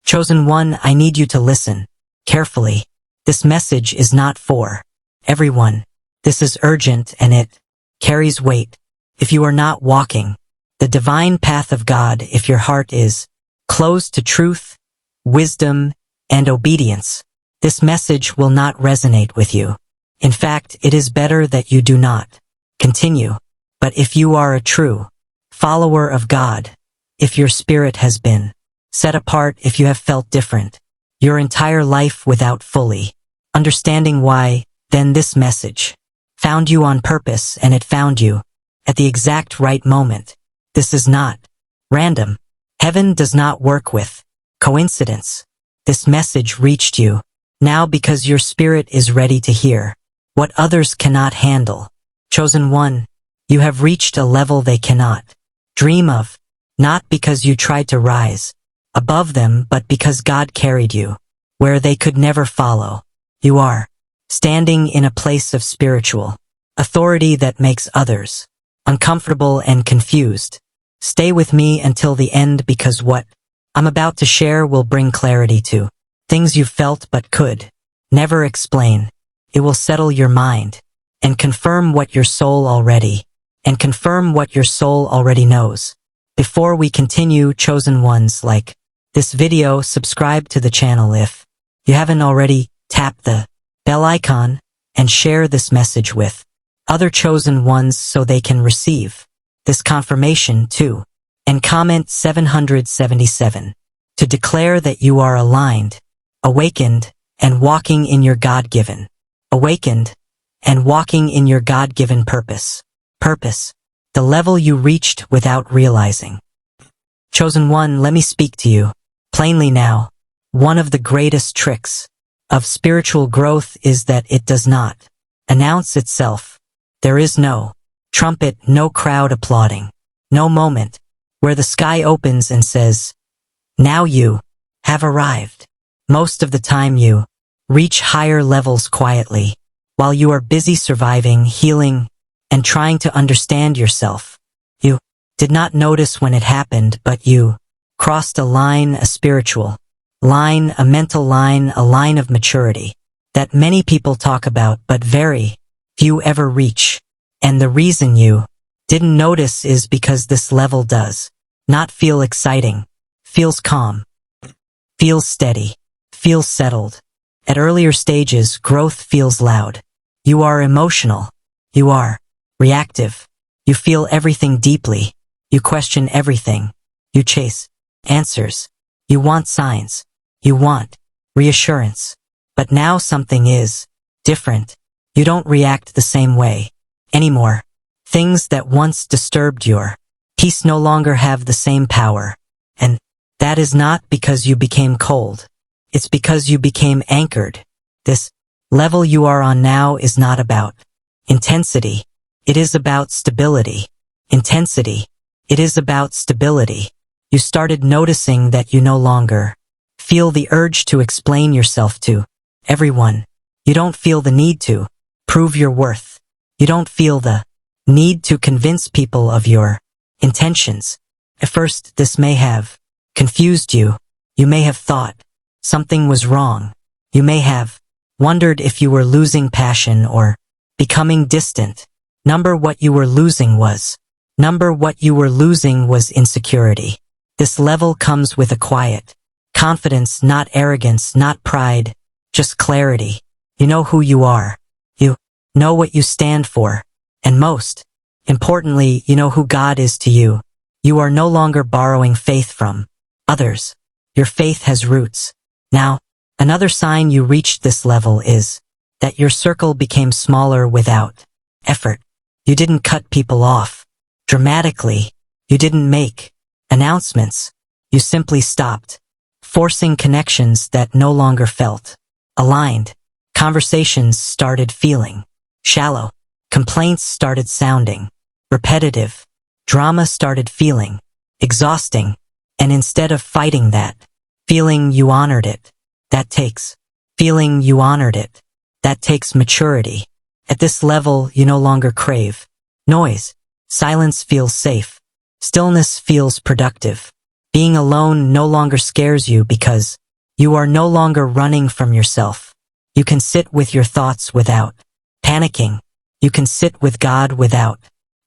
Chosen one, I need you to listen carefully. This message is not for everyone. This is urgent and it carries weight. If you are not walking the divine path of God, if your heart is closed to truth, wisdom, and obedience, this message will not resonate with you. In fact, it is better that you do not continue. But if you are a true follower of God, if your spirit has been set apart, if you have felt different your entire life without fully understanding why, then this message found you on purpose, and it found you at the exact right moment. This is not random. Heaven does not work with coincidence. This message reached you now because your spirit is ready to hear what others cannot handle. Chosen one, you have reached a level they cannot dream of, not because you tried to rise above them, but because God carried you where they could never follow. You are standing in a place of spiritual authority that makes others uncomfortable and confused. Stay with me until the end, because what I'm about to share will bring clarity to things you felt but could never explain. It will settle your mind and confirm what your soul already knows. Before we continue, chosen ones, like this video, subscribe to the channel if you haven't already, tap the bell icon, and share this message with other chosen ones so they can receive this confirmation too. And comment 777 to declare that you are aligned, awakened, and walking in your God-given purpose. The level you reached without realizing. Chosen one, let me speak to you plainly now. One of the greatest tricks of spiritual growth is that it does not announce itself. There is no trumpet, no crowd applauding, no moment where the sky opens and says, "Now you have arrived." Most of the time you reach higher levels quietly, while you are busy surviving, healing, and trying to understand yourself. You did not notice when it happened, but you crossed a line, a spiritual line, a mental line, a line of maturity that many people talk about but very few ever reach. And the reason you didn't notice is because this level does not feel exciting, feels calm, feels steady, feels settled. At earlier stages, growth feels loud. You are emotional. You are reactive. You feel everything deeply. You question everything. You chase answers. You want signs. You want reassurance. But now something is different. You don't react the same way anymore. Things that once disturbed your peace no longer have the same power. And that is not because you became cold. It's because you became anchored. This level you are on now is not about intensity. It is about stability. Intensity. It is about stability. You started noticing that you no longer feel the urge to explain yourself to everyone. You don't feel the need to prove your worth. You don't feel the need to convince people of your intentions. At first, this may have confused you. You may have thought something was wrong. You may have wondered if you were losing passion or becoming distant. What you were losing was insecurity. This level comes with a quiet confidence, not arrogance, not pride, just clarity. You know who you are. You know what you stand for. And most importantly, you know who God is to you. You are no longer borrowing faith from others. Your faith has roots. Now, another sign you reached this level is that your circle became smaller without effort. You didn't cut people off dramatically. You didn't make announcements. You simply stopped forcing connections that no longer felt aligned. Conversations started feeling shallow. Complaints started sounding repetitive. Drama started feeling exhausting. And instead of fighting that feeling, you honored it. That takes maturity. At this level, you no longer crave noise. Silence feels safe. Stillness feels productive. Being alone no longer scares you because you are no longer running from yourself. You can sit with your thoughts without panicking. You can sit with God without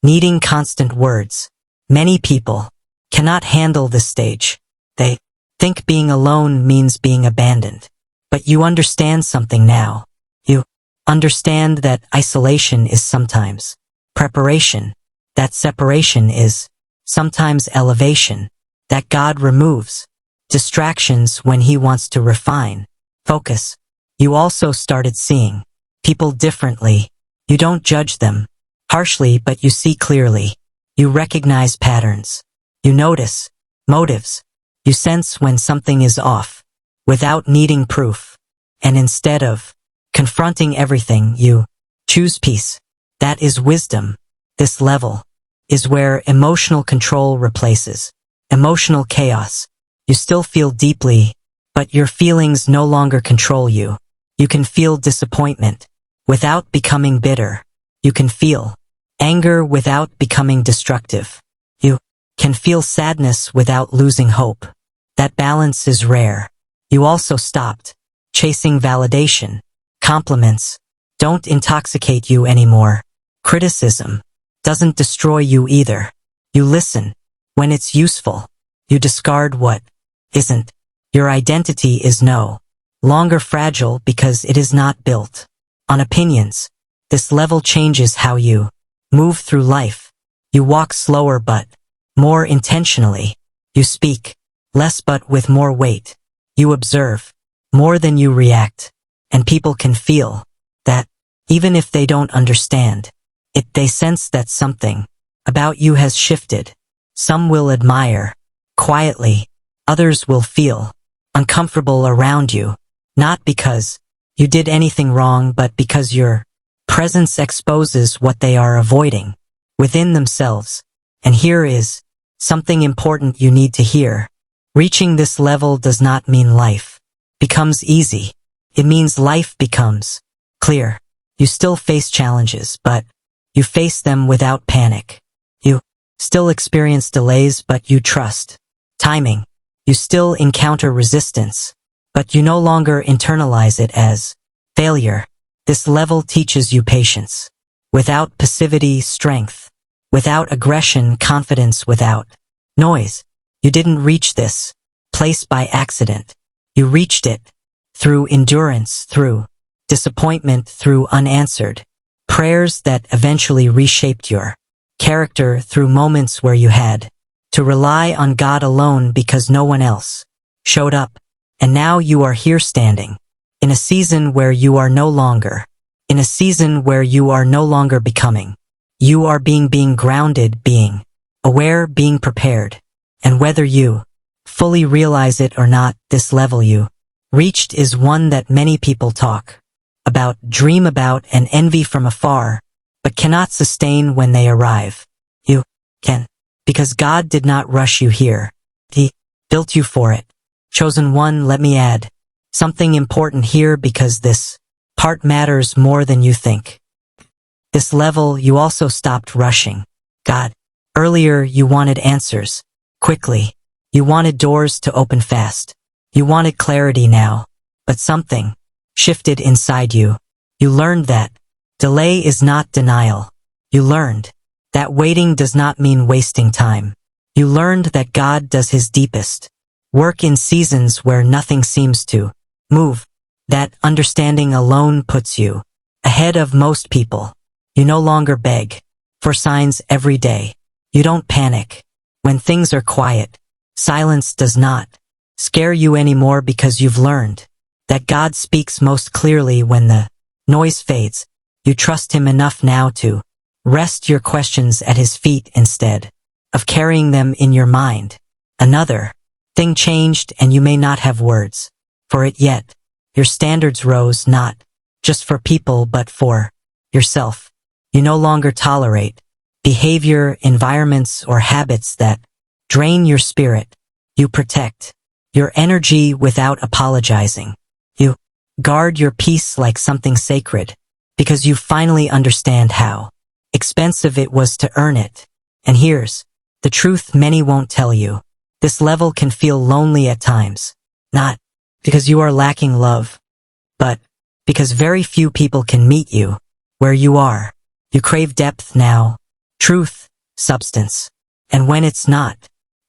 needing constant words. Many people cannot handle this stage. They think being alone means being abandoned. But you understand something now. You understand that isolation is sometimes preparation, that separation is sometimes elevation, that God removes distractions when He wants to refine focus. You also started seeing people differently. You don't judge them harshly, but you see clearly. You recognize patterns. You notice motives. You sense when something is off without needing proof. And instead of confronting everything, you choose peace. That is wisdom. This level is where emotional control replaces emotional chaos. You still feel deeply, but your feelings no longer control you. You can feel disappointment without becoming bitter. You can feel anger without becoming destructive. You can feel sadness without losing hope. That balance is rare. You also stopped chasing validation. Compliments don't intoxicate you anymore. Criticism doesn't destroy you either. You listen when it's useful. You discard what isn't. Your identity is no longer fragile because it is not built on opinions. This level changes how you move through life. You walk slower but more intentionally. You speak less but with more weight. You observe more than you react. And people can feel that even if they don't understand it, they sense that something about you has shifted. Some will admire quietly. Others will feel uncomfortable around you, not because you did anything wrong, but because your presence exposes what they are avoiding within themselves. And here is something important you need to hear. Reaching this level does not mean life becomes easy. It means life becomes clear. You still face challenges, but you face them without panic. You still experience delays, but you trust timing. You still encounter resistance, but you no longer internalize it as failure. This level teaches you patience. Without passivity, strength. Without aggression, confidence. Without noise. You didn't reach this place by accident. You reached it through endurance, through disappointment, through unanswered prayers that eventually reshaped your character, through moments where you had to rely on God alone because no one else showed up. And now you are here standing in a season where you are no longer, in a season where you are no longer becoming. You are being grounded, being aware, being prepared. And whether you fully realize it or not, this level you reached is one that many people talk about, dream about, and envy from afar, but cannot sustain when they arrive. You can, because God did not rush you here. He built you for it. Chosen one, let me add something important here because this part matters more than you think. This level, you also stopped rushing God. Earlier, you wanted answers quickly. You wanted doors to open fast. You wanted clarity now, but something shifted inside you. You learned that delay is not denial. You learned that waiting does not mean wasting time. You learned that God does His deepest work in seasons where nothing seems to move. That understanding alone puts you ahead of most people. You no longer beg for signs every day. You don't panic when things are quiet. Silence does not scare you anymore because you've learned that God speaks most clearly when the noise fades. You trust Him enough now to rest your questions at His feet instead of carrying them in your mind. Another thing changed, and you may not have words for it yet. Your standards rose, not just for people but for yourself. You no longer tolerate behavior, environments, or habits that drain your spirit. You protect your energy without apologizing. You guard your peace like something sacred because you finally understand how expensive it was to earn it. And here's the truth many won't tell you. This level can feel lonely at times, not because you are lacking love, but because very few people can meet you where you are. You crave depth now, truth, substance, and when it's not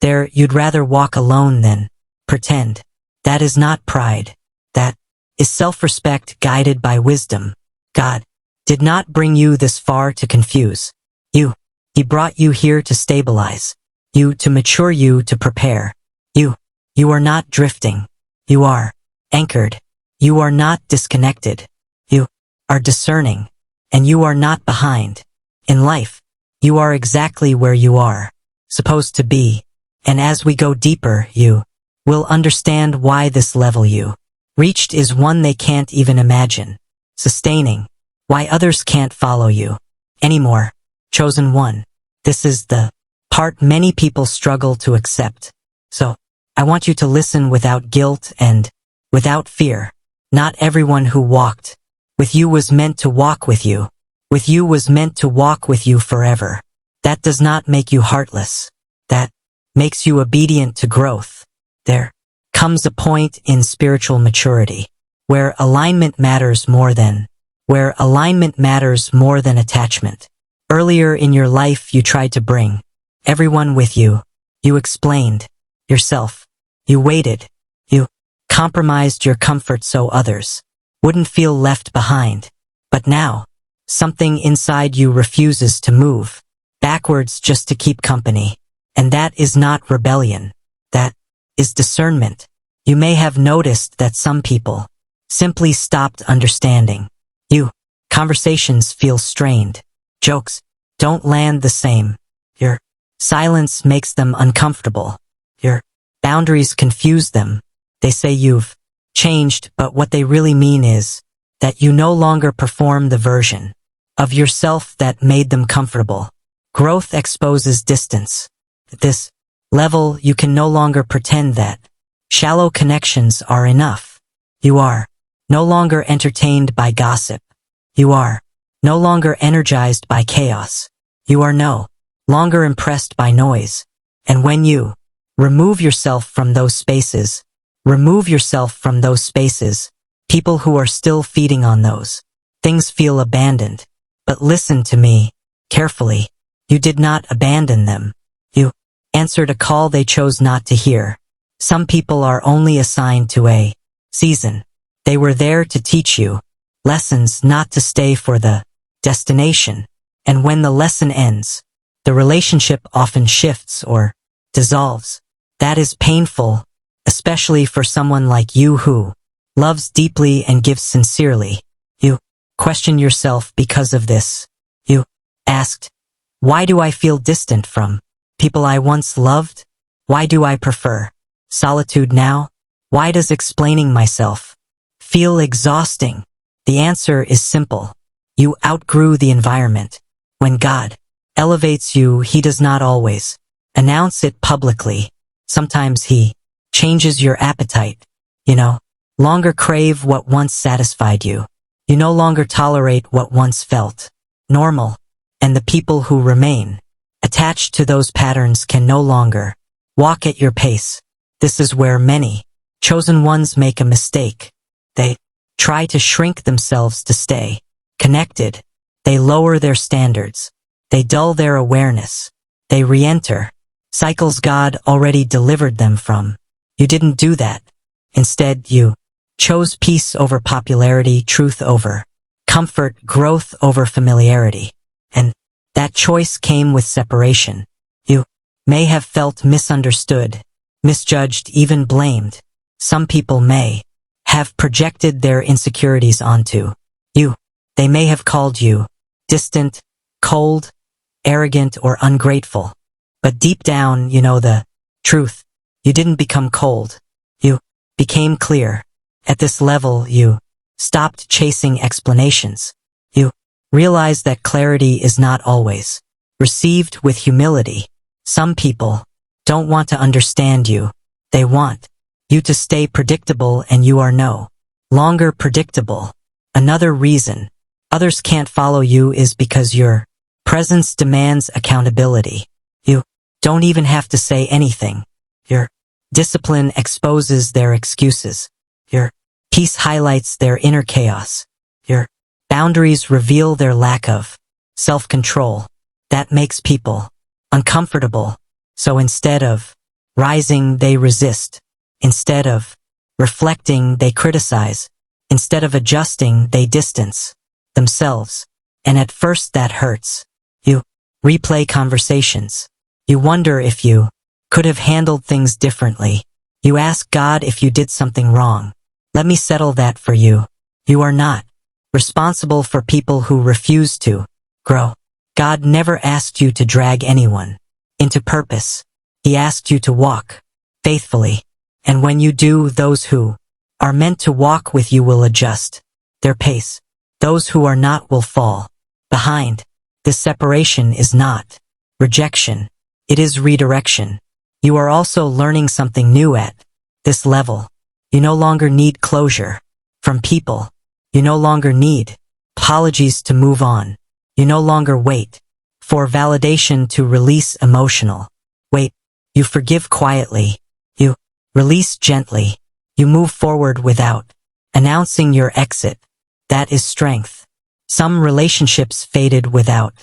there, you'd rather walk alone than pretend. That is not pride. That is self-respect guided by wisdom. God did not bring you this far to confuse you. He brought you here to stabilize you, to mature you, to prepare you. You are not drifting. You are anchored. You are not disconnected. You are discerning. And you are not behind. In life, you are exactly where you are supposed to be. And as we go deeper, you will understand why this level you reached is one they can't even imagine sustaining. Why others can't follow you anymore. Chosen one. This is the part many people struggle to accept. So, I want you to listen without guilt and without fear. Not everyone who walked with you was meant to walk with you. With you was meant to walk with you forever. That does not make you heartless. That makes you obedient to growth. There comes a point in spiritual maturity where alignment matters more than attachment. Earlier in your life, you tried to bring everyone with you. You explained yourself. You waited. You compromised your comfort so others wouldn't feel left behind. But now, something inside you refuses to move backwards just to keep company. And that is not rebellion. That is discernment. You may have noticed that some people simply stopped understanding you. Conversations feel strained. Jokes don't land the same. Your silence makes them uncomfortable. Your boundaries confuse them. They say you've changed, but what they really mean is that you no longer perform the version of yourself that made them comfortable. Growth exposes distance. At this level, you can no longer pretend that shallow connections are enough. You are no longer entertained by gossip. You are no longer energized by chaos. You are no longer impressed by noise. And when you remove yourself from those spaces, people who are still feeding on those things feel abandoned. But listen to me carefully. You did not abandon them. You answered a call they chose not to hear. Some people are only assigned to a season. They were there to teach you lessons, not to stay for the destination. And when the lesson ends, the relationship often shifts or dissolves. That is painful, especially for someone like you who loves deeply and gives sincerely. You question yourself because of this. You asked, why do I feel distant from people I once loved? Why do I prefer solitude now? Why does explaining myself feel exhausting? The answer is simple. You outgrew the environment. When God elevates you, He does not always announce it publicly. Sometimes He changes your appetite. You no longer crave what once satisfied you. You no longer tolerate what once felt normal. And the people who remain attached to those patterns can no longer walk at your pace. This is where many chosen ones make a mistake. They try to shrink themselves to stay connected. They lower their standards. They dull their awareness. They re-enter cycles God already delivered them from. You didn't do that. Instead, you chose peace over popularity, truth over comfort, growth over familiarity. And that choice came with separation. You may have felt misunderstood, misjudged, even blamed. Some people may have projected their insecurities onto you. They may have called you distant, cold, arrogant, or ungrateful. But deep down, you know the truth. You didn't become cold. You became clear. At this level, you stopped chasing explanations. You realized that clarity is not always received with humility. Some people don't want to understand you. They want you to stay predictable, and you are no longer predictable. Another reason others can't follow you is because your presence demands accountability. You don't even have to say anything. Your discipline exposes their excuses. Your peace highlights their inner chaos. Your boundaries reveal their lack of self-control. That makes people uncomfortable. So instead of rising, they resist. Instead of reflecting, they criticize. Instead of adjusting, they distance themselves. And at first that hurts. You replay conversations. You wonder if you could have handled things differently. You ask God if you did something wrong. Let me settle that for you. You are not responsible for people who refuse to grow. God never asked you to drag anyone into purpose. He asked you to walk faithfully. And when you do, those who are meant to walk with you will adjust their pace. Those who are not will fall behind. This separation is not rejection. It is redirection. You are also learning something new at this level. You no longer need closure from people. You no longer need apologies to move on. You no longer wait for validation to release emotional weight. You forgive quietly. You release gently. You move forward without announcing your exit. That is strength. Some relationships faded without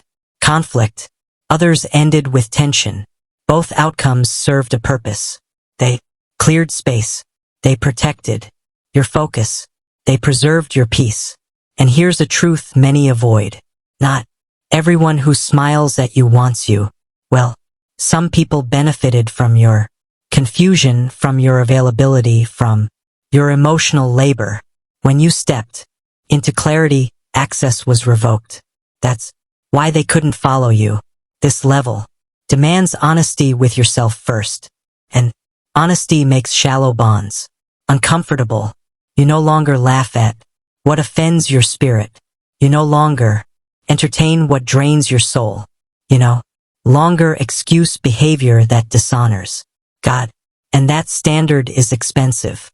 conflict. Others ended with tension. Both outcomes served a purpose. They cleared space. They protected your focus. They preserved your peace. And here's a truth many avoid. Not everyone who smiles at you wants you. Well, some people benefited from your confusion, from your availability, from your emotional labor. When you stepped into clarity, access was revoked. That's why they couldn't follow you. This level demands honesty with yourself first. And honesty makes shallow bonds uncomfortable. You no longer laugh at what offends your spirit. You no longer entertain what drains your soul. You no longer excuse behavior that dishonors God. And that standard is expensive.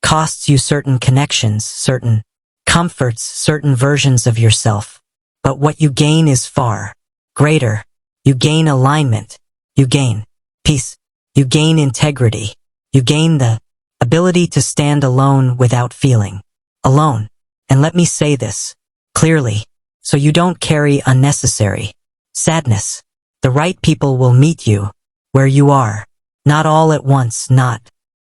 Costs you certain connections, certain comforts, certain versions of yourself. But what you gain is far greater. You gain alignment. You gain peace. You gain integrity. You gain the ability to stand alone without feeling alone. And let me say this clearly, so you don't carry unnecessary sadness. The right people will meet you where you are. Not all at once, not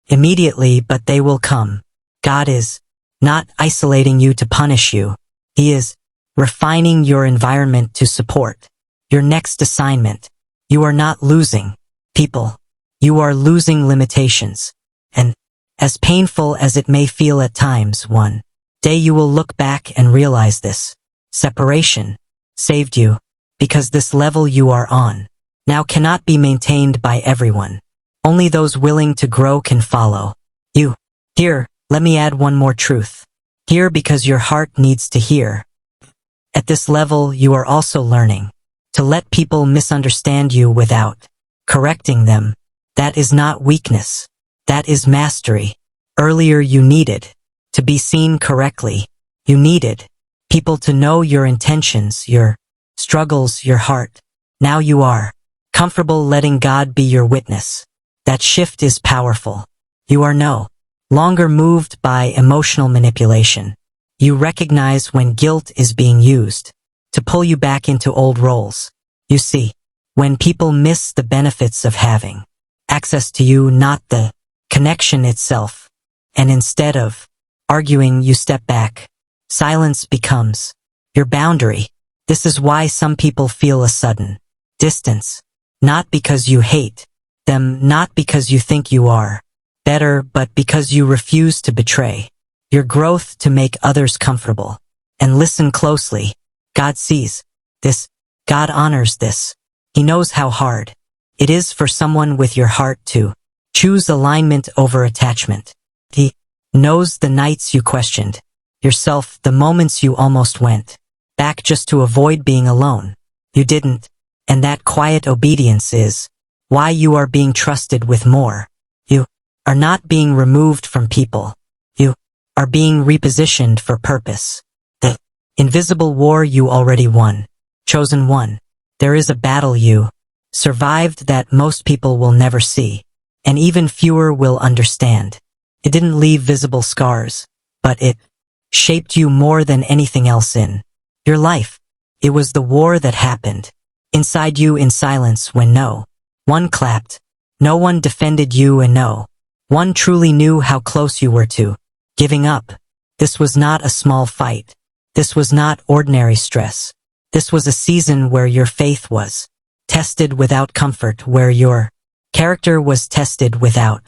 immediately, but they will come. God is not isolating you to punish you. He is refining your environment to support your next assignment. You are not losing people. You are losing limitations. And as painful as it may feel at times, one day you will look back and realize this separation saved you, because this level you are on now cannot be maintained by everyone. Only those willing to grow can follow you. Here, let me add one more truth. Here because your heart needs to hear. At this level, you are also learning to let people misunderstand you without correcting them. That is not weakness. That is mastery. Earlier you needed to be seen correctly. You needed people to know your intentions, your struggles, your heart. Now you are comfortable letting God be your witness. That shift is powerful. You are no longer moved by emotional manipulation. You recognize when guilt is being used to pull you back into old roles. You see, when people miss the benefits of having access to you, not the connection itself, and instead of arguing, you step back. Silence becomes your boundary. This is why some people feel a sudden distance. Not because you hate them, not because you think you are better, but because you refuse to betray your growth to make others comfortable. And listen closely. God sees this. God honors this. He knows how hard it is for someone with your heart to choose alignment over attachment. He knows the nights you questioned yourself, the moments you almost went back just to avoid being alone. You didn't. And that quiet obedience is why you are being trusted with more. You are not being removed from people. You are being repositioned for purpose. The invisible war you already won. Chosen one. There is a battle you survived that most people will never see. and even fewer will understand. It didn't leave visible scars, but it shaped you more than anything else in your life. It was the war that happened inside you in silence when no one clapped, no one defended you, and no one truly knew how close you were to giving up. This was not a small fight. This was not ordinary stress. This was a season where your faith was tested without comfort, where your character was tested without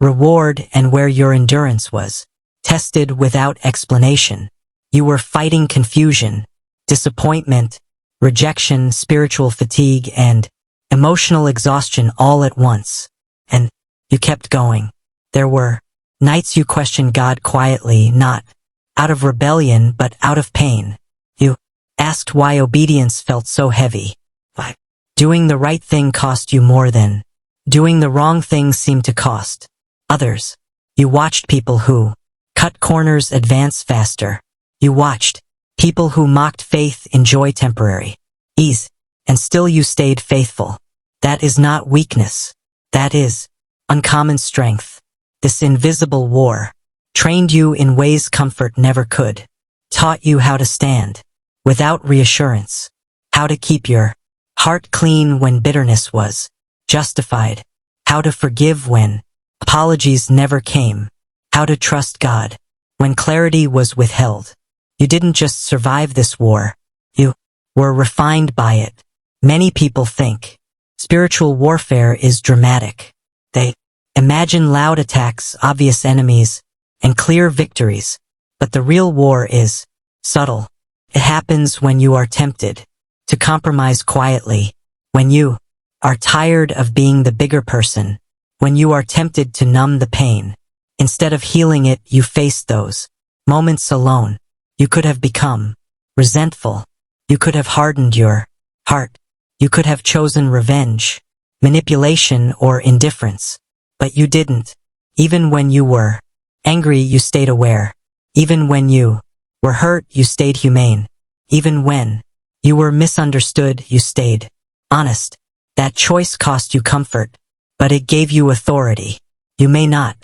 reward, and where your endurance was tested without explanation. You were fighting confusion, disappointment, rejection, spiritual fatigue, and emotional exhaustion all at once. And you kept going. There were nights you questioned God quietly, not out of rebellion but out of pain. You asked why obedience felt so heavy. Why doing the right thing cost you more than doing the wrong thing seemed to cost others. You watched people who cut corners advance faster. You watched people who mocked faith enjoy temporary ease, and still you stayed faithful. That is not weakness. That is uncommon strength. This invisible war trained you in ways comfort never could, taught you how to stand without reassurance, how to keep your heart clean when bitterness was justified, how to forgive when apologies never came, how to trust God when clarity was withheld. You didn't just survive this war, you were refined by it. Many people think spiritual warfare is dramatic. They imagine loud attacks, obvious enemies, and clear victories. But the real war is subtle. It happens when you are tempted to compromise quietly, when you are tired of being the bigger person, when you are tempted to numb the pain. Instead of healing it, you face those moments alone. You could have become resentful. You could have hardened your heart. You could have chosen revenge, manipulation, or indifference. But you didn't. Even when you were angry, you stayed aware. Even when you were hurt, you stayed humane. Even when you were misunderstood, you stayed honest. That choice cost you comfort, but it gave you authority. You may not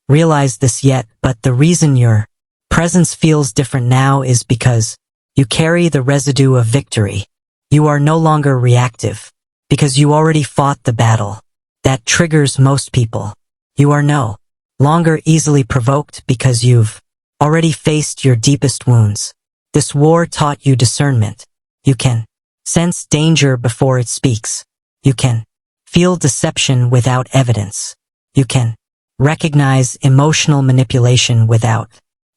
realize this yet, but the reason your presence feels different now is because you carry the residue of victory. You are no longer reactive, because you already fought the battle that triggers most people. You are no longer easily provoked, because you've already faced your deepest wounds. This war taught you discernment. You can sense danger before it speaks. You can feel deception without evidence. You can recognize emotional manipulation without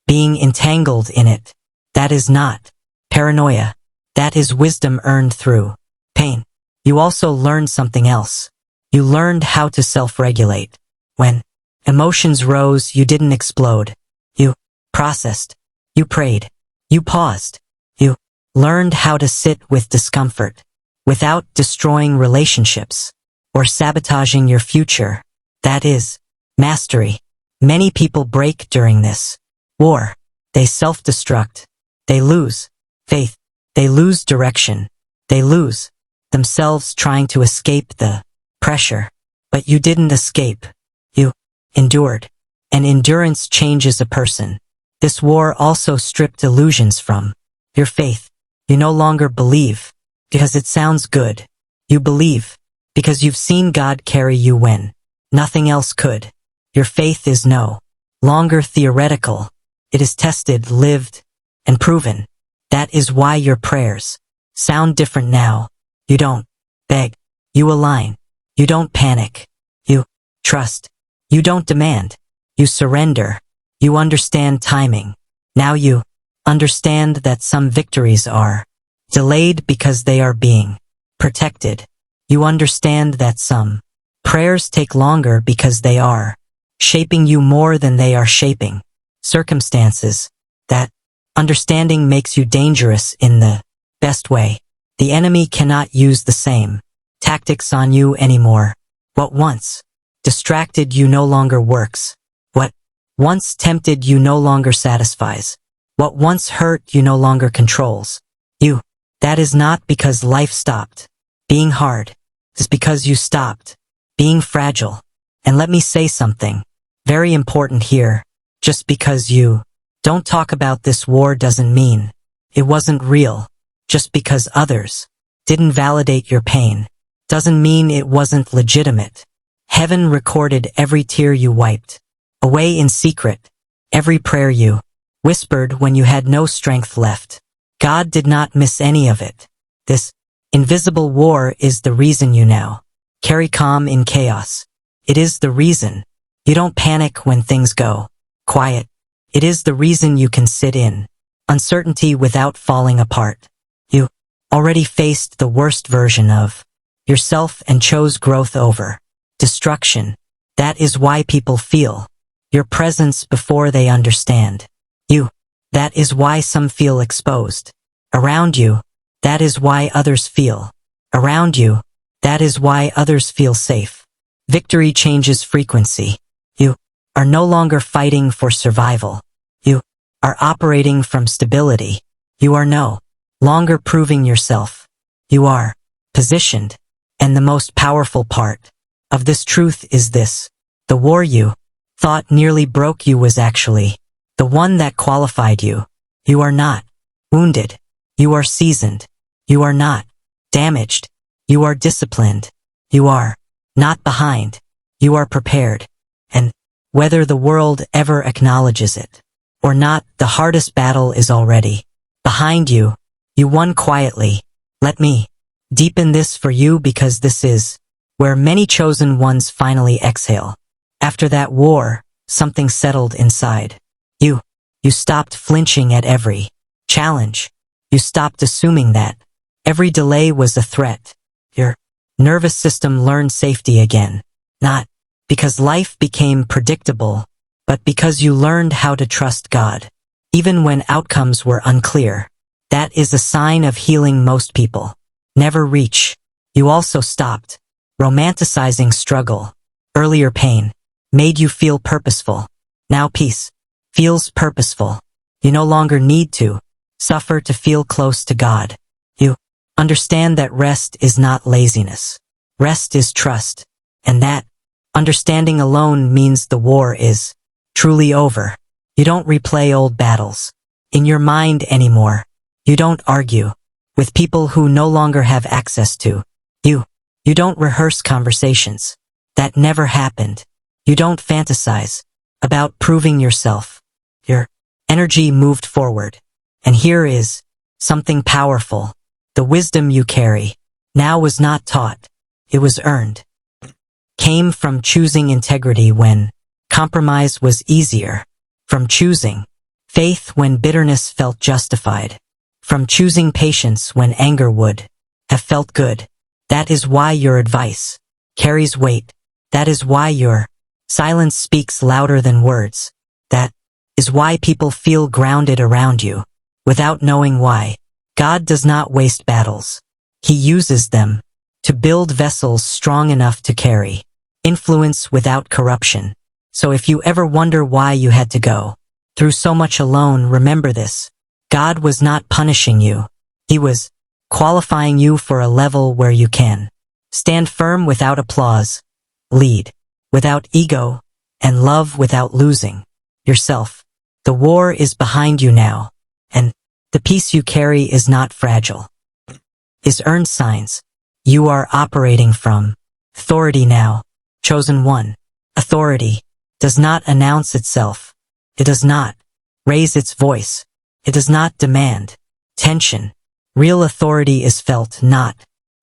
being entangled in it. That is not paranoia. That is wisdom earned through pain. You also learned something else. You learned how to self-regulate. When emotions rose, you didn't explode. You processed. You prayed. You paused. You learned how to sit with discomfort without destroying relationships or sabotaging your future. That is mastery. Many people break during this war. They self-destruct. They lose faith. They lose direction. They lose themselves trying to escape the pressure. But you didn't escape. You endured. And endurance changes a person. This war also stripped illusions from your faith. You no longer believe because it sounds good. You believe because you've seen God carry you when nothing else could. Your faith is no longer theoretical. It is tested, lived, and proven. That is why your prayers sound different now. You don't beg. You align. You don't panic. You trust. You don't demand. You surrender. You understand timing. Now you understand that some victories are delayed because they are being protected. You understand that some prayers take longer because they are shaping you more than they are shaping circumstances. That understanding makes you dangerous in the best way. The enemy cannot use the same tactics on you anymore. What once distracted you no longer works. What once tempted you no longer satisfies. What once hurt you no longer controls. You. That is not because life stopped being hard. It's because you stopped being fragile. And let me say something very important here. Just because you don't talk about this war doesn't mean it wasn't real. Just because others didn't validate your pain doesn't mean it wasn't legitimate. Heaven recorded every tear you wiped away in secret, every prayer you whispered when you had no strength left. God did not miss any of it. This invisible war is the reason you now carry calm in chaos. It is the reason you don't panic when things go quiet. It is the reason you can sit in uncertainty without falling apart. You already faced the worst version of yourself and chose growth over destruction. That is why people feel your presence before they understand you. That is why some feel exposed around you. That is why others feel around you. That is why others feel safe. Victory changes frequency. You are no longer fighting for survival. You are operating from stability. You are no longer proving yourself. You are positioned. And the most powerful part of this truth is this: the war you thought nearly broke you was actually the one that qualified you. You are not wounded. You are seasoned. You are not damaged. You are disciplined. You are not behind. You are prepared. And whether the world ever acknowledges it or not, the hardest battle is already behind you. You won quietly. Let me deepen this for you, because this is where many chosen ones finally exhale. After that war, something settled inside you. You stopped flinching at every challenge. You stopped assuming that every delay was a threat. Your nervous system learned safety again. Not because life became predictable, but because you learned how to trust God, even when outcomes were unclear. That is a sign of healing most people never reach. You also stopped romanticizing struggle. Earlier pain made you feel purposeful. Now peace feels purposeful. You no longer need to suffer to feel close to God. You understand that rest is not laziness. Rest is trust. And that understanding alone means the war is truly over. You don't replay old battles in your mind anymore. You don't argue with people who no longer have access to you. You don't rehearse conversations that never happened. You don't fantasize about proving yourself. Your energy moved forward. And here is something powerful. The wisdom you carry now was not taught. It was earned. Came from choosing integrity when compromise was easier. From choosing faith when bitterness felt justified. From choosing patience when anger would have felt good. That is why your advice carries weight. That is why your silence speaks louder than words. That is why people feel grounded around you without knowing why. God does not waste battles. He uses them to build vessels strong enough to carry influence without corruption. So if you ever wonder why you had to go through so much alone, remember this: God was not punishing you. He was qualifying you for a level where you can stand firm without applause, lead without ego, and love without losing yourself. The war is behind you now, and the peace you carry is not fragile. Is earned signs. You are operating from authority now. Chosen one. Authority does not announce itself. It does not raise its voice. It does not demand tension. Real authority is felt, not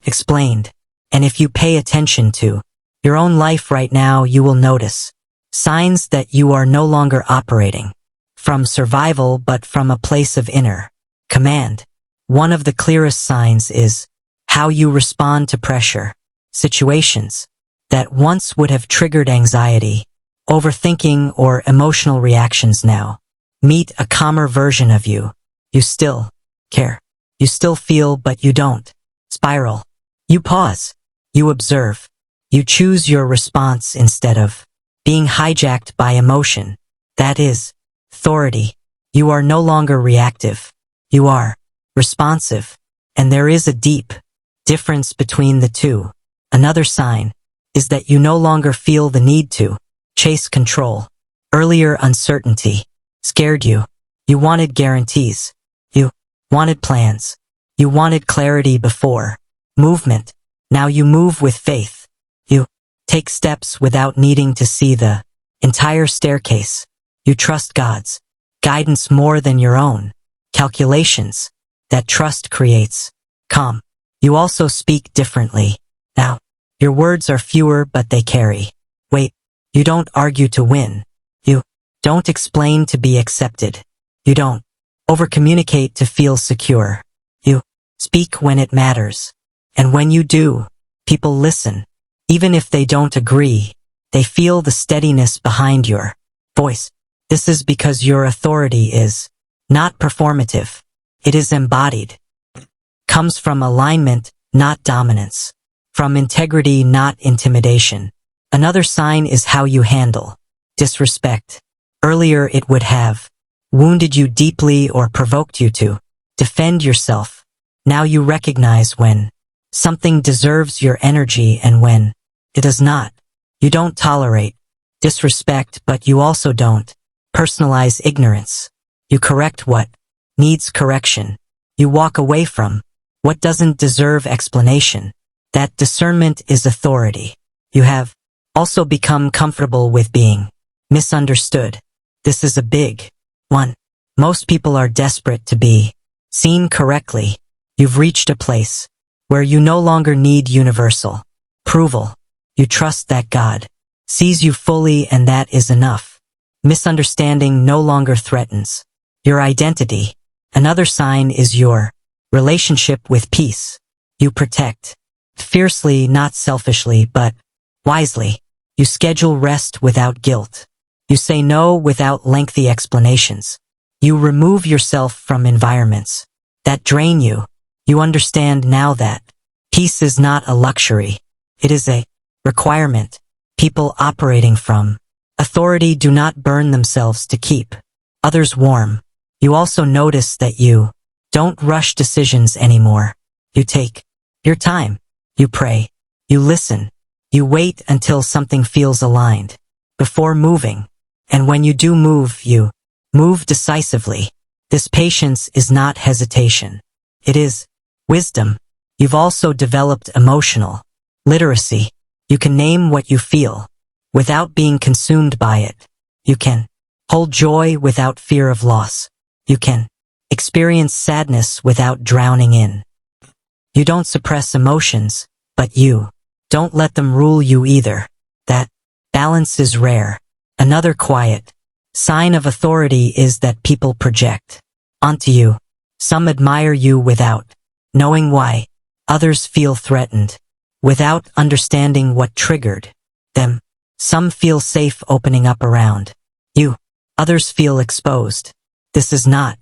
explained. And if you pay attention to your own life right now, you will notice signs that you are no longer operating from survival but from a place of inner command. One of the clearest signs is how you respond to pressure. Situations that once would have triggered anxiety, overthinking, or emotional reactions now meet a calmer version of you. You still care. You still feel, but you don't spiral. You pause. You observe. You choose your response instead of being hijacked by emotion. That is authority. You are no longer reactive. You are responsive. And there is a deep difference between the two. Another sign is that you no longer feel the need to chase control. Earlier uncertainty scared you. You wanted guarantees. You wanted plans. You wanted clarity before movement. Now you move with faith. You take steps without needing to see the entire staircase. You trust God's guidance more than your own calculations. That trust creates calm. You also speak differently. Now, your words are fewer but they carry weight. You don't argue to win. You don't explain to be accepted. You don't overcommunicate to feel secure. You speak when it matters. And when you do, people listen. Even if they don't agree, they feel the steadiness behind your voice. This is because your authority is not performative. It is embodied. Comes from alignment, not dominance. From integrity, not intimidation. Another sign is how you handle disrespect. Earlier it would have wounded you deeply or provoked you to defend yourself. Now you recognize when something deserves your energy and when it does not. You don't tolerate disrespect, but you also don't personalize ignorance. You correct what needs correction. You walk away from what doesn't deserve explanation. That discernment is authority. You have also become comfortable with being misunderstood. This is a big one. Most people are desperate to be seen correctly. You've reached a place where you no longer need universal approval. You trust that God sees you fully and that is enough. Misunderstanding no longer threatens your identity. Another sign is your relationship with peace. You protect fiercely, not selfishly, but wisely. You schedule rest without guilt. You say no without lengthy explanations. You remove yourself from environments that drain you. You understand now that peace is not a luxury. It is a requirement. People operating from authority do not burn themselves to keep others warm. You also notice that you don't rush decisions anymore. You take your time. You pray. You listen. You wait until something feels aligned before moving. And when you do move, you move decisively. This patience is not hesitation. It is wisdom. You've also developed emotional literacy. You can name what you feel without being consumed by it. You can hold joy without fear of loss. You can experience sadness without drowning in. You don't suppress emotions, but you don't let them rule you either. That balance is rare. Another quiet sign of authority is that people project onto you. Some admire you without knowing why. Others feel threatened without understanding what triggered them. Some feel safe opening up around you. Others feel exposed. This is not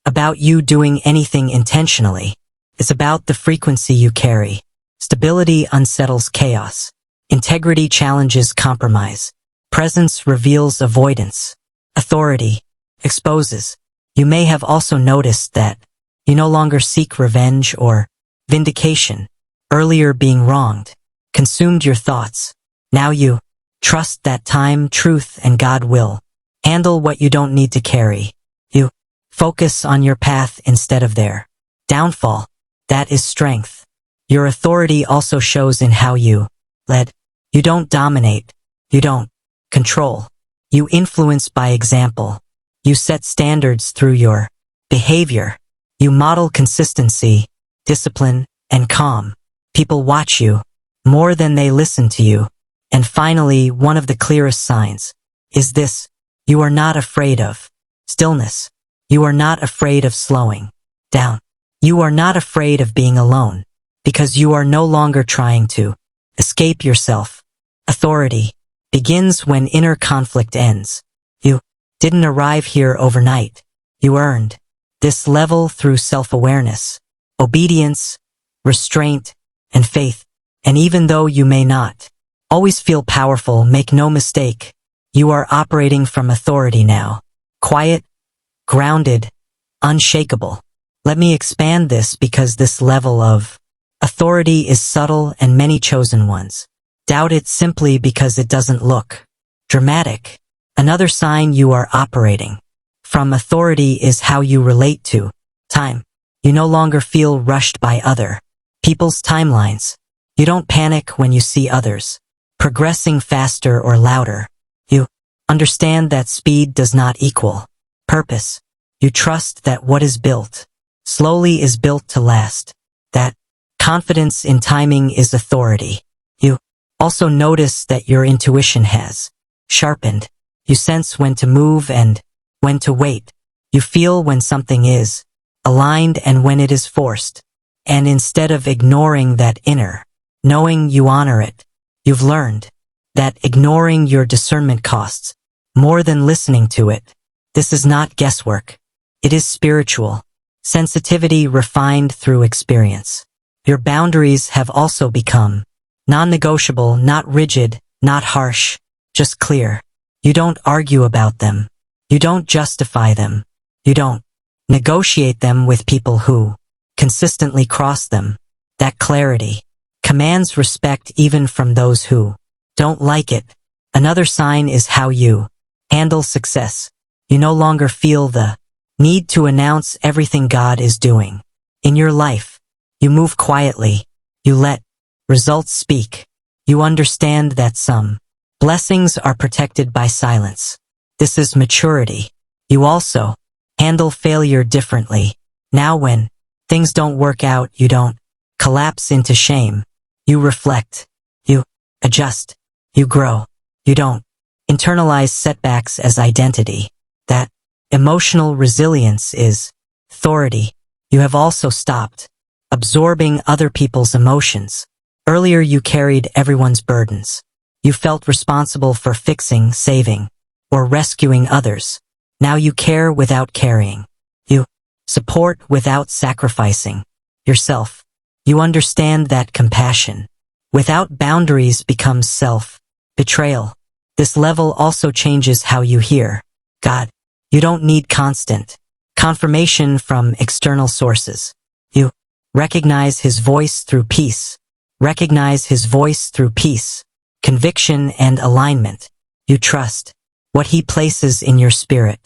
about you doing anything intentionally. It's about the frequency you carry. Stability unsettles chaos. Integrity challenges compromise. Presence reveals avoidance. Authority exposes. You may have also noticed that you no longer seek revenge or vindication. Earlier being wronged consumed your thoughts. Now you trust that time, truth, and God will handle what you don't need to carry. You focus on your path instead of their downfall. That is strength. Your authority also shows in how you lead. You don't dominate. You don't control. You influence by example. You set standards through your behavior. You model consistency, discipline, and calm. People watch you more than they listen to you. And finally, one of the clearest signs is this. You are not afraid of stillness. You are not afraid of slowing down. You are not afraid of being alone because you are no longer trying to escape yourself. Authority begins when inner conflict ends. You didn't arrive here overnight. You earned this level through self-awareness, obedience, restraint, and faith. And even though you may not always feel powerful, make no mistake, you are operating from authority now. Quiet, grounded, unshakable. Let me expand this because this level of authority is subtle and many chosen ones doubt it simply because it doesn't look dramatic. Another sign you are operating from authority is how you relate to time. You no longer feel rushed by other people's timelines. You don't panic when you see others progressing faster or louder. You understand that speed does not equal purpose. You trust that what is built slowly is built to last. That confidence in timing is authority. You also notice that your intuition has sharpened. You sense when to move and when to wait. You feel when something is aligned and when it is forced. And instead of ignoring that inner knowing, you honor it. You've learned that ignoring your discernment costs more than listening to it. This is not guesswork. It is spiritual sensitivity refined through experience. Your boundaries have also become non-negotiable, not rigid, not harsh, just clear. You don't argue about them. You don't justify them. You don't negotiate them with people who consistently cross them. That clarity commands respect even from those who don't like it. Another sign is how you handle success. You no longer feel the need to announce everything God is doing in your life. You move quietly. You let results speak. You understand that some blessings are protected by silence. This is maturity. You also handle failure differently. Now when things don't work out, you don't collapse into shame. You reflect. You adjust. You grow. You don't internalize setbacks as identity. That emotional resilience is authority. You have also stopped absorbing other people's emotions. Earlier you carried everyone's burdens. You felt responsible for fixing, saving, or rescuing others. Now you care without carrying. You support without sacrificing yourself. You understand that compassion without boundaries becomes self-betrayal. This level also changes how you hear God. You don't need constant confirmation from external sources. You recognize His voice through peace. Recognize His voice through peace, conviction, and alignment. You trust what He places in your spirit.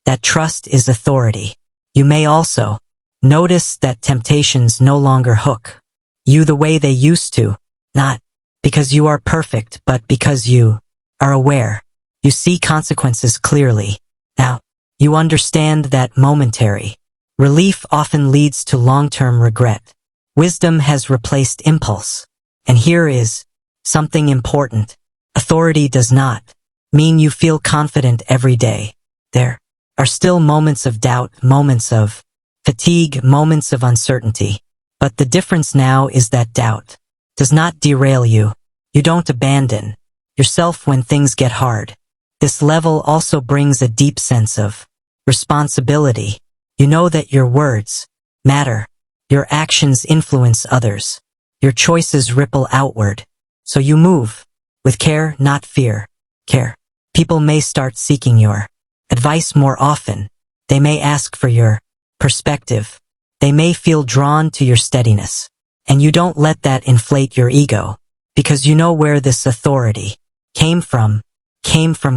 That trust is authority. You may also notice that temptations no longer hook you the way they used to, not because you are perfect, but because you are aware. You see consequences clearly. Now, you understand that momentary relief often leads to long-term regret. Wisdom has replaced impulse. And here is something important. Authority does not mean you feel confident every day. There are still moments of doubt, moments of fatigue, moments of uncertainty. But the difference now is that doubt does not derail you. You don't abandon yourself when things get hard. This level also brings a deep sense of responsibility. You know that your words matter. Your actions influence others. Your choices ripple outward. So you move with care, not fear. Care. People may start seeking your advice more often. They may ask for your perspective. They may feel drawn to your steadiness. And you don't let that inflate your ego, because you know where this authority came from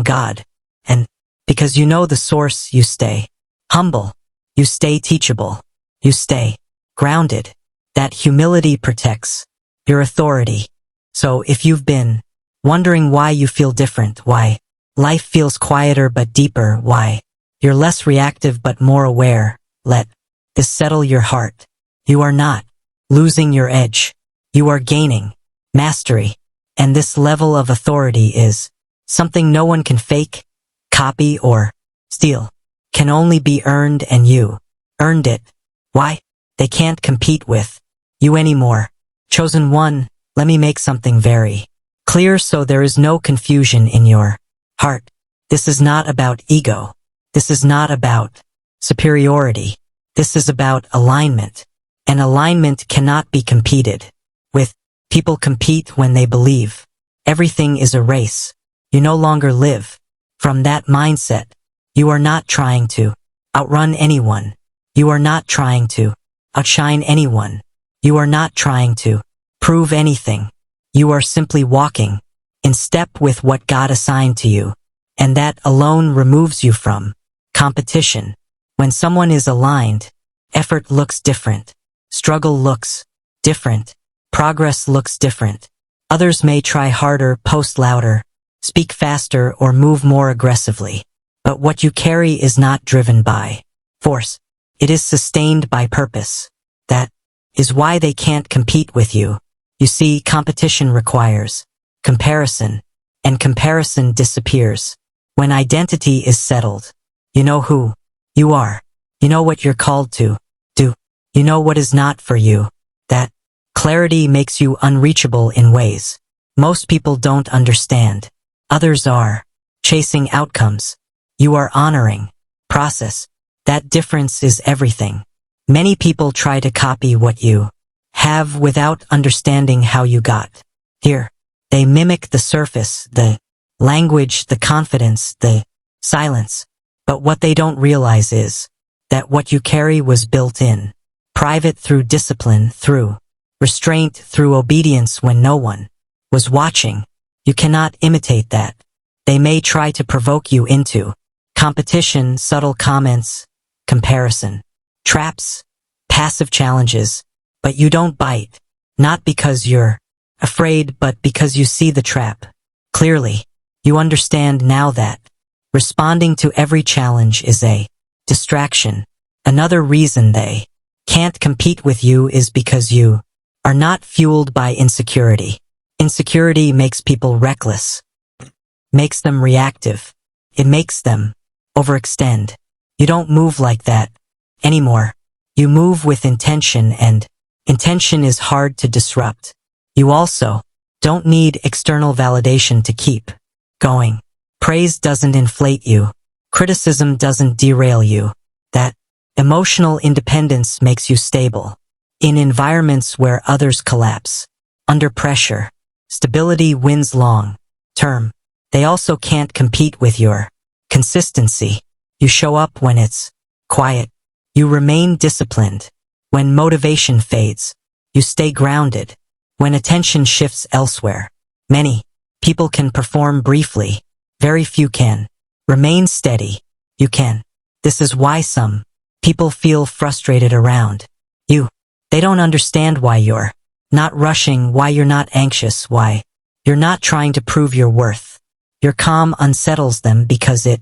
God. And because you know the source, you stay humble. You stay teachable. You stay grounded. That humility protects your authority. So if you've been wondering why you feel different, why life feels quieter but deeper, why you're less reactive but more aware, let this settle your heart. You are not losing your edge. You are gaining mastery. And this level of authority is something no one can fake, copy, or steal. Can only be earned, and you earned it. Why? They can't compete with you anymore. Chosen one, let me make something very clear so there is no confusion in your heart. This is not about ego. This is not about superiority. This is about alignment. And alignment cannot be competed with. People compete when they believe everything is a race. You no longer live from that mindset. You are not trying to outrun anyone. You are not trying to outshine anyone. You are not trying to prove anything. You are simply walking in step with what God assigned to you, and that alone removes you from competition. When someone is aligned, effort looks different, struggle looks different, progress looks different. Others may try harder, post louder, speak faster, or move more aggressively. But what you carry is not driven by force. It is sustained by purpose. That is why they can't compete with you. You see, competition requires comparison, and comparison disappears. When identity is settled, you know who you are. You know what you're called to do. You know what is not for you. That clarity makes you unreachable in ways most people don't understand. Others are chasing outcomes. You are honoring process. That difference is everything. Many people try to copy what you have without understanding how you got here. They mimic the surface, the language, the confidence, the silence. But what they don't realize is that what you carry was built in. Private, through discipline, through restraint, through obedience when no one was watching. You cannot imitate that. They may try to provoke you into competition, subtle comments, comparison, traps, passive challenges, but you don't bite. Not because you're afraid, but because you see the trap clearly. You understand now that responding to every challenge is a distraction. Another reason they can't compete with you is because you are not fueled by insecurity. Insecurity makes people reckless, makes them reactive. It makes them overextend. You don't move like that anymore. You move with intention, and intention is hard to disrupt. You also don't need external validation to keep going. Praise doesn't inflate you. Criticism doesn't derail you. That emotional independence makes you stable. In environments where others collapse, under pressure, stability wins long term. They also can't compete with your consistency. You show up when it's quiet. You remain disciplined. When motivation fades, you stay grounded. When attention shifts elsewhere, many people can perform briefly. Very few can remain steady. You can. This is why some people feel frustrated around you. They don't understand why you're not rushing, why you're not anxious, why you're not trying to prove your worth. Your calm unsettles them because it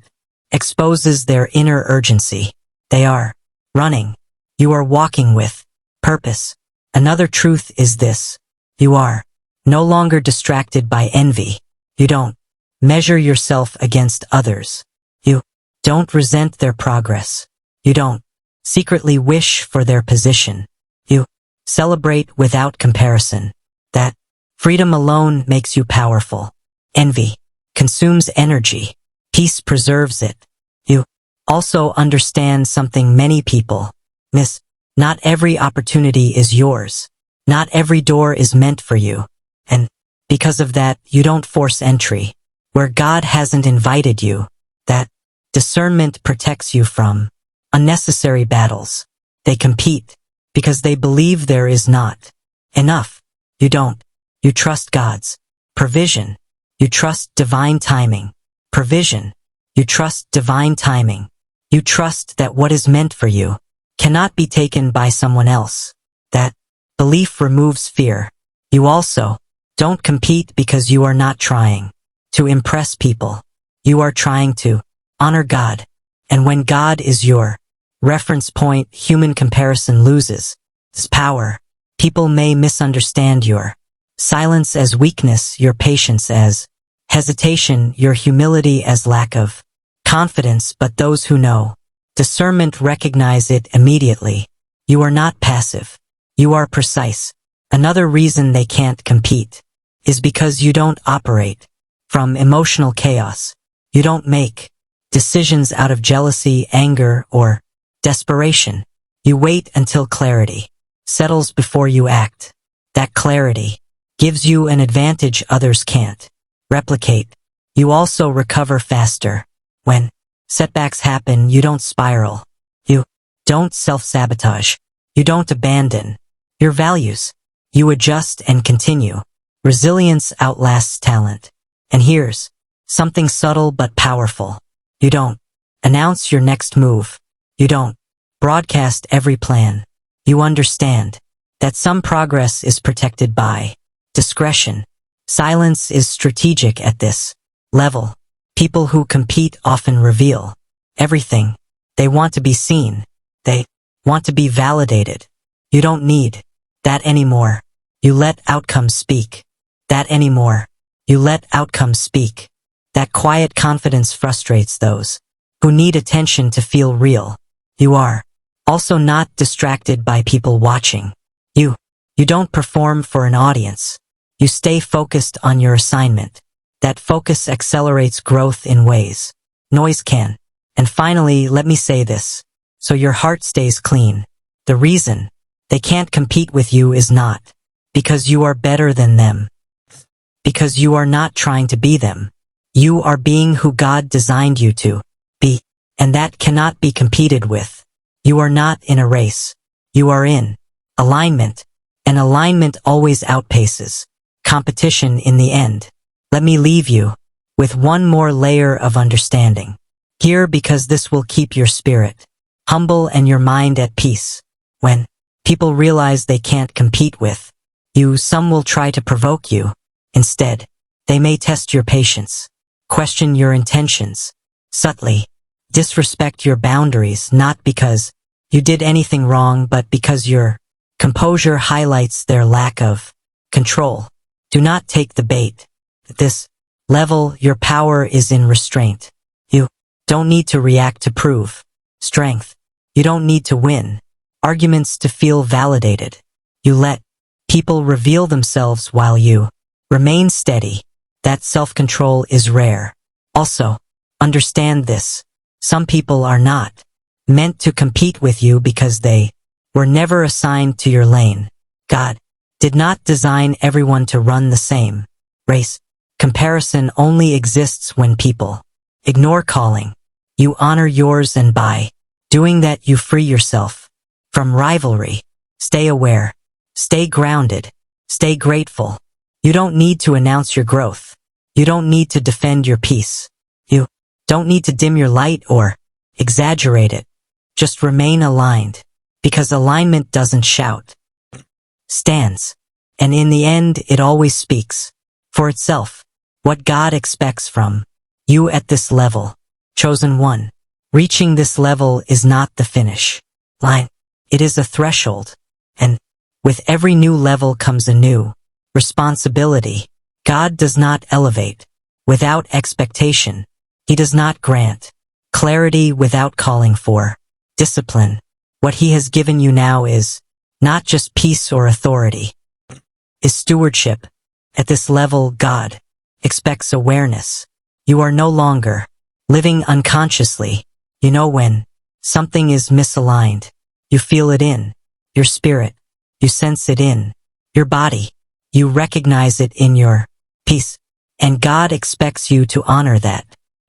exposes their inner urgency. They are running. You are walking with purpose. Another truth is this. You are no longer distracted by envy. You don't measure yourself against others. You don't resent their progress. You don't secretly wish for their position. You celebrate without comparison. That freedom alone makes you powerful. Envy consumes energy. Peace preserves it. You also understand something many people miss. Not every opportunity is yours. Not every door is meant for you. And because of that, you don't force entry where God hasn't invited you. That discernment protects you from unnecessary battles. They compete because they believe there is not enough. You don't. You trust God's provision. You trust divine timing. Provision. You trust divine timing. You trust that what is meant for you cannot be taken by someone else. That belief removes fear. You also don't compete because you are not trying to impress people. You are trying to honor God. And when God is your reference point, human comparison loses its power. People may misunderstand your silence as weakness, your patience as hesitation, your humility as lack of confidence, but those who know discernment recognize it immediately. You are not passive. You are precise. Another reason they can't compete is because you don't operate from emotional chaos. You don't make decisions out of jealousy, anger, or desperation. You wait until clarity settles before you act. That clarity gives you an advantage others can't replicate. You also recover faster. When setbacks happen, you don't spiral. You don't self-sabotage. You don't abandon your values. You adjust and continue. Resilience outlasts talent. And here's something subtle but powerful. You don't announce your next move. You don't broadcast every plan. You understand that some progress is protected by discretion. Silence is strategic at this level. People who compete often reveal everything. They want to be seen. They want to be validated. You don't need that anymore. You let outcomes speak. That anymore. You let outcomes speak. That quiet confidence frustrates those who need attention to feel real. You are also not distracted by people watching. You don't perform for an audience. You stay focused on your assignment. That focus accelerates growth in ways noise can. And finally, let me say this, so your heart stays clean. The reason they can't compete with you is not because you are better than them, because you are not trying to be them. You are being who God designed you to be, and that cannot be competed with. You are not in a race. You are in alignment, and alignment always outpaces competition in the end. Let me leave you with one more layer of understanding here, because this will keep your spirit humble and your mind at peace. When people realize they can't compete with you, some will try to provoke you. Instead, they may test your patience, question your intentions, subtly disrespect your boundaries, not because you did anything wrong, but because your composure highlights their lack of control. Do not take the bait. At this level, your power is in restraint. You don't need to react to prove strength. You don't need to win arguments to feel validated. You let people reveal themselves while you remain steady. That self-control is rare. Also, understand this. Some people are not meant to compete with you because they were never assigned to your lane. God did not design everyone to run the same race. Comparison only exists when people ignore calling. You honor yours, and by doing that you free yourself from rivalry. Stay aware. Stay grounded. Stay grateful. You don't need to announce your growth. You don't need to defend your peace. You don't need to dim your light or exaggerate it. Just remain aligned, because alignment doesn't shout, stands. And in the end, it always speaks for itself. What God expects from you at this level, chosen one. Reaching this level is not the finish line. It is a threshold. And with every new level comes a new responsibility. God does not elevate without expectation. He does not grant clarity without calling for discipline. What he has given you now is not just peace or authority, is stewardship. At this level, God expects awareness. You are no longer living unconsciously. You know when something is misaligned. You feel it in your spirit. You sense it in your body. You recognize it in your peace. And God expects you to honor that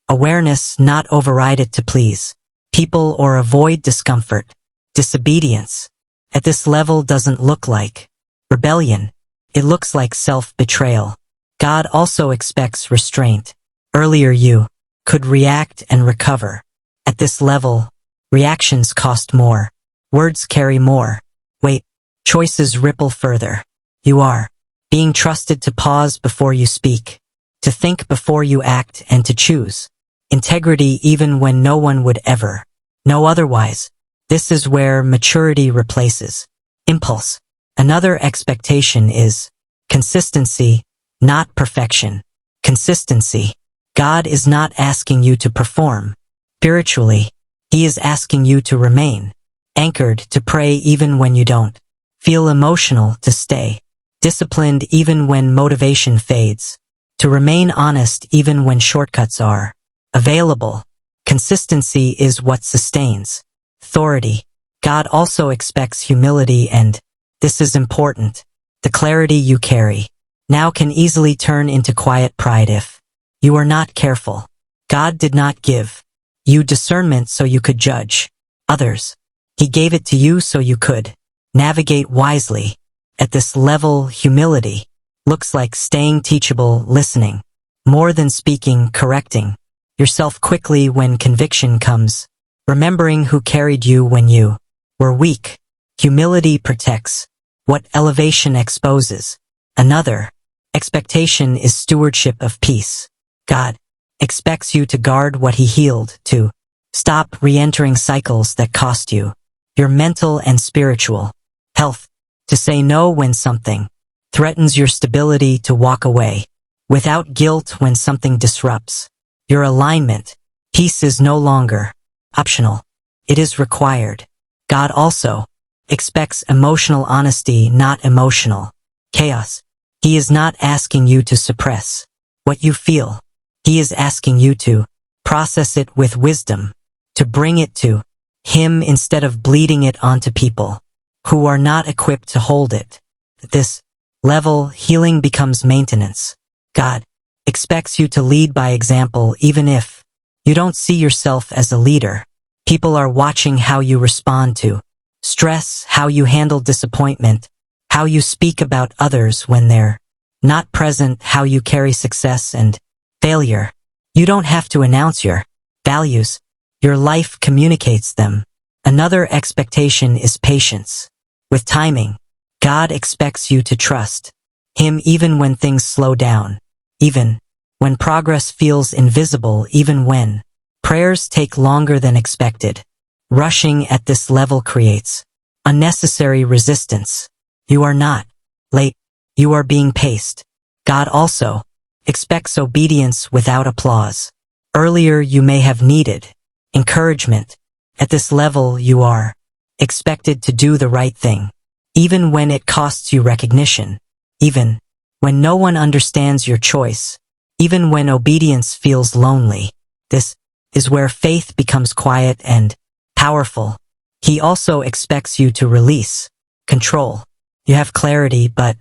awareness, not override it to please people or avoid discomfort. Disobedience at this level doesn't look like rebellion. It looks like self-betrayal. God also expects restraint. Earlier you could react and recover. At this level, reactions cost more. Words carry more weight. Choices ripple further. You are being trusted to pause before you speak, to think before you act, and to choose integrity even when no one would ever know otherwise. This is where maturity replaces impulse. Another expectation is consistency, not perfection. Consistency. God is not asking you to perform spiritually. He is asking you to remain anchored, to pray even when you don't feel emotional, to stay disciplined even when motivation fades, to remain honest even when shortcuts are available. Consistency is what sustains authority. God also expects humility, and this is important. The clarity you carry now can easily turn into quiet pride if you are not careful. God did not give you discernment so you could judge others. He gave it to you so you could navigate wisely. At this level, humility looks like staying teachable, listening, more than speaking, correcting yourself quickly when conviction comes, remembering who carried you when you were weak. Humility protects what elevation exposes. Another expectation is stewardship of peace. God expects you to guard what he healed, to stop re-entering cycles that cost you your mental and spiritual health, to say no when something threatens your stability, to walk away without guilt when something disrupts your alignment. Peace is no longer optional. It is required. God also expects emotional honesty, not emotional chaos. He is not asking you to suppress what you feel. He is asking you to process it with wisdom, to bring it to him instead of bleeding it onto people who are not equipped to hold it. At this level, healing becomes maintenance. God expects you to lead by example even if you don't see yourself as a leader. People are watching how you respond to stress, how you handle disappointment, how you speak about others when they're not present, how you carry success and failure. You don't have to announce your values. Your life communicates them. Another expectation is patience with timing. God expects you to trust him even when things slow down, even when progress feels invisible, even when prayers take longer than expected. Rushing at this level creates unnecessary resistance. You are not late. You are being paced. God also expects obedience without applause. Earlier you may have needed encouragement. At this level you are expected to do the right thing, even when it costs you recognition, even when no one understands your choice, even when obedience feels lonely. This is where faith becomes quiet and powerful. He also expects you to release control. You have clarity, but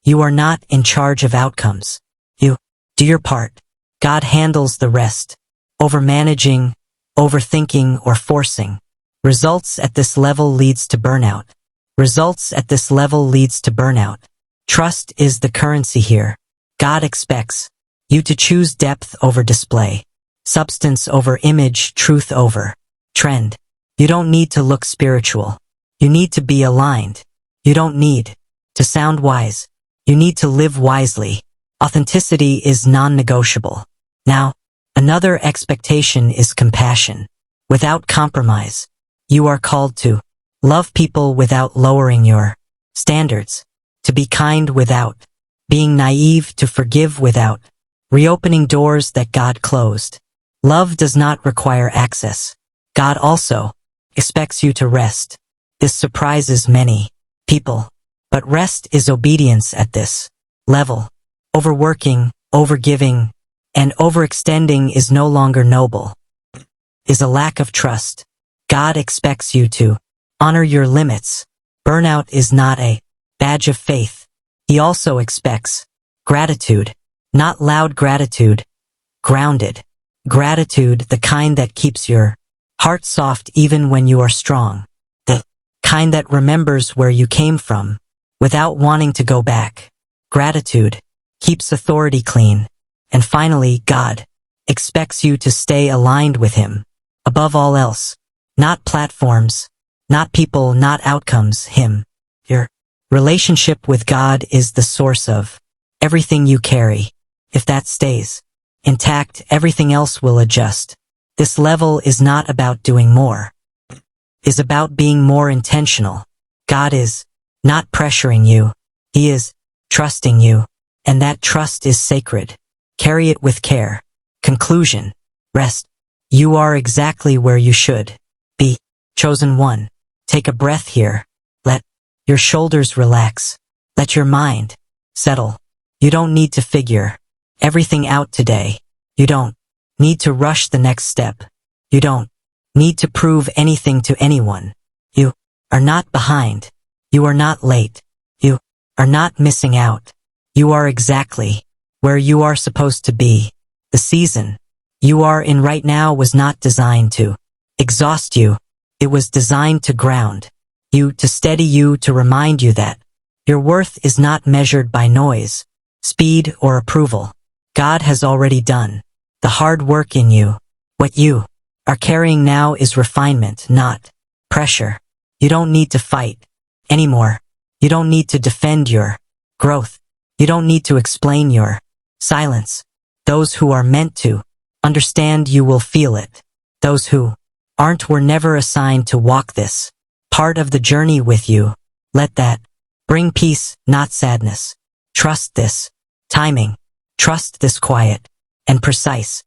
you are not in charge of outcomes. You do your part. God handles the rest. Overmanaging, overthinking, or forcing results at this level leads to burnout. Results at this level leads to burnout. Trust is the currency here. God expects you to choose depth over display, substance over image, truth over trend. You don't need to look spiritual. You need to be aligned. You don't need to sound wise. You need to live wisely. Authenticity is non-negotiable. Now, another expectation is compassion without compromise. You are called to love people without lowering your standards, to be kind without being naive, to forgive without reopening doors that God closed. Love does not require access. God also expects you to rest. This surprises many people, but rest is obedience at this level. Overworking, overgiving, and overextending is no longer noble. Is a lack of trust. God expects you to honor your limits. Burnout is not a badge of faith. He also expects gratitude, not loud gratitude, grounded gratitude, the kind that keeps your heart soft even when you are strong, the kind that remembers where you came from without wanting to go back. Gratitude keeps authority clean. And finally, God expects you to stay aligned with him. Above all else, not platforms, not people, not outcomes, him. Your relationship with God is the source of everything you carry. If that stays intact, everything else will adjust. This level is not about doing more. It is about being more intentional. God is not pressuring you. He is trusting you. And that trust is sacred. Carry it with care. Conclusion. Rest. You are exactly where you should be. Chosen one. Take a breath here. Let your shoulders relax. Let your mind settle. You don't need to figure everything out today. You don't need to rush the next step. You don't need to prove anything to anyone. You are not behind. You are not late. You are not missing out. You are exactly where you are supposed to be. The season you are in right now was not designed to exhaust you. It was designed to ground you, to steady you, to remind you that your worth is not measured by noise, speed, or approval. God has already done the hard work in you. What you are carrying now is refinement, not pressure. You don't need to fight anymore. You don't need to defend your growth. You don't need to explain your silence. Those who are meant to understand you will feel it. Those who aren't were never assigned to walk this part of the journey with you. Let that bring peace, not sadness. Trust this timing. Trust this quiet and precise